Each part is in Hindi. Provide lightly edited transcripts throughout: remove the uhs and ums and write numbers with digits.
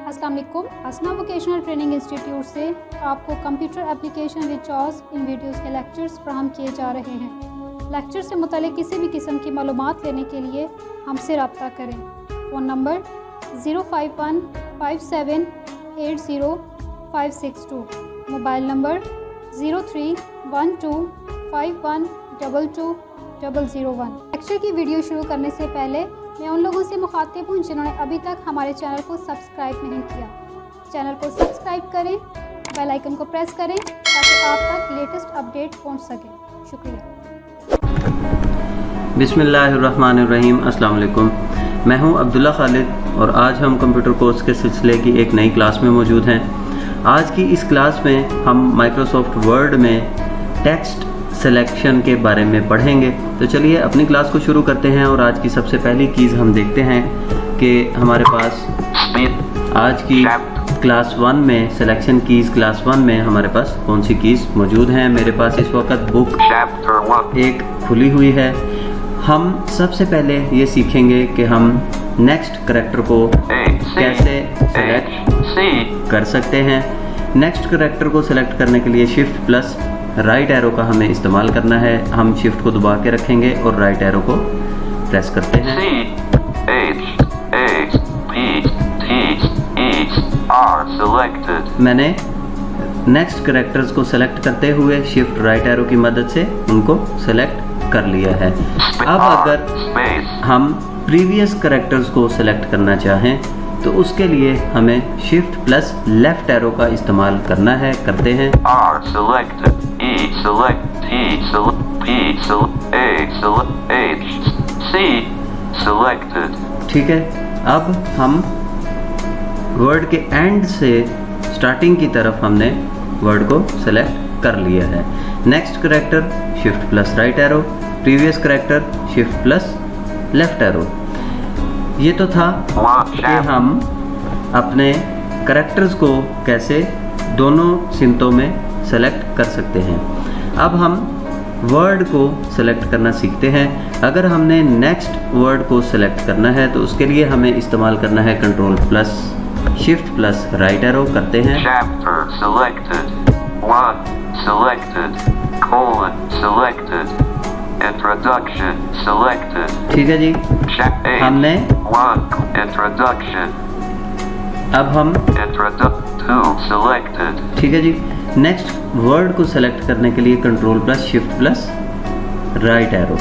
अस्सलाम वालेकुम। असना वोकेशनल ट्रेनिंग इंस्टीट्यूट से आपको कंप्यूटर एप्लीकेशन विद जॉस इन वीडियोज़ के लेक्चर्स फराहम किए जा रहे हैं। लेक्चर से मुतालिक किसी भी किस्म की मालूमात लेने के लिए हमसे रब्ता करें। Phone number 05157805562, mobile number 0312512201। Lecture की वीडियो शुरू करने से पहले मैं उन लोगों से मुखातिब हूँ जिन्होंने अभी तक हमारे चैनल को सब्सक्राइब नहीं किया। चैनल को सब्सक्राइब करें, बेल आइकन को प्रेस करें ताकि आप तक लेटेस्ट अपडेट पहुँच सके। शुक्रिया। बिस्मिल्लाहिर्रहमानिर्रहीम। अस्सलाम वालेकुम। मैं हूं अब्दुल्ला खालिद और आज हम कंप्यूटर कोर्स के सिलसिले की एक नई क्लास में मौजूद हैं। आज की इस क्लास में हम माइक्रोसॉफ्ट वर्ड में टेक्स्ट सिलेक्शन के बारे में पढ़ेंगे। तो चलिए अपनी क्लास को शुरू करते हैं और आज की सबसे पहली कीज़ हम देखते हैं कि हमारे पास आज की क्लास 1 में सिलेक्शन कीज़ क्लास 1 में हमारे पास कौन सी कीज़ मौजूद हैं। मेरे पास इस वक्त बुक एक खुली हुई है। हम सबसे पहले ये सीखेंगे कि हम नेक्स्ट करैक्टर को कैसे सेलेक्ट कर सकते हैं। नेक्स्ट करैक्टर को सेलेक्ट करने के लिए शिफ्ट प्लस राइट एरो का हमें इस्तेमाल करना है। हम शिफ्ट को दबा के रखेंगे और राइट एरो को प्रेस करते हैं। मैंने नेक्स्ट करैक्टर्स को सेलेक्ट करते हुए शिफ्ट राइट एरो की मदद से उनको सेलेक्ट कर लिया है। अब अगर हम प्रीवियस करैक्टर्स को सेलेक्ट करना चाहें तो उसके लिए हमें शिफ्ट प्लस लेफ्ट एरो का इस्तेमाल करना है। करते हैं। ठीक है। अब हम वर्ड के एंड से स्टार्टिंग की तरफ हमने वर्ड को सेलेक्ट कर लिया है। Next character shift plus right arrow, previous character shift plus left arrow. ये तो था कि हम अपने करैक्टर्स को कैसे दोनों सिमतों में सेलेक्ट कर सकते हैं। अब हम वर्ड को सेलेक्ट करना सीखते हैं। अगर हमने नेक्स्ट वर्ड को सेलेक्ट करना है तो उसके लिए हमें इस्तेमाल करना है control plus shift plus right arrow. करते हैं। ठीक है जी। हमने अब हम ठीक है जी। नेक्स्ट वर्ड को सेलेक्ट करने के लिए control plus shift plus right arrow.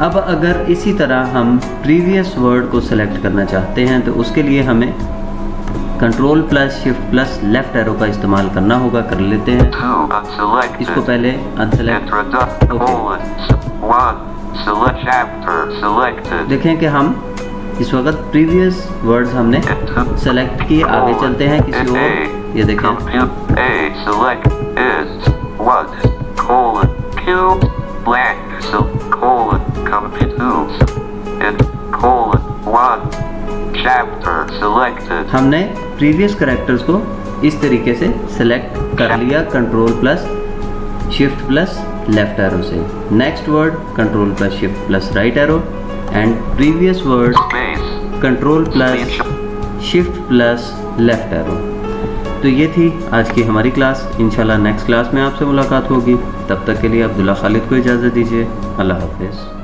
अब अगर इसी तरह हम प्रीवियस वर्ड को सेलेक्ट करना चाहते हैं तो उसके लिए हमें control plus shift plus left arrow का इस्तेमाल करना होगा। कर लेते हैं। इसको पहले अनसेलेक्ट। देखें कि हम इस वक्त प्रीवियस वर्ड्स हमने सेलेक्ट किए। आगे चलते हैं किसी और। ये देखें। हमने प्रीवियस करैक्टर्स को इस तरीके से सेलेक्ट कर लिया control plus shift plus left arrow से। Next word control plus shift plus right arrow and previous word control plus shift plus left arrow. तो ये थी आज की हमारी क्लास। इंशाल्लाह नेक्स्ट क्लास में आपसे मुलाकात होगी। तब तक के लिए अब्दुल्ला खालिद को इजाज़त दीजिए। अल्लाह हाफिज़।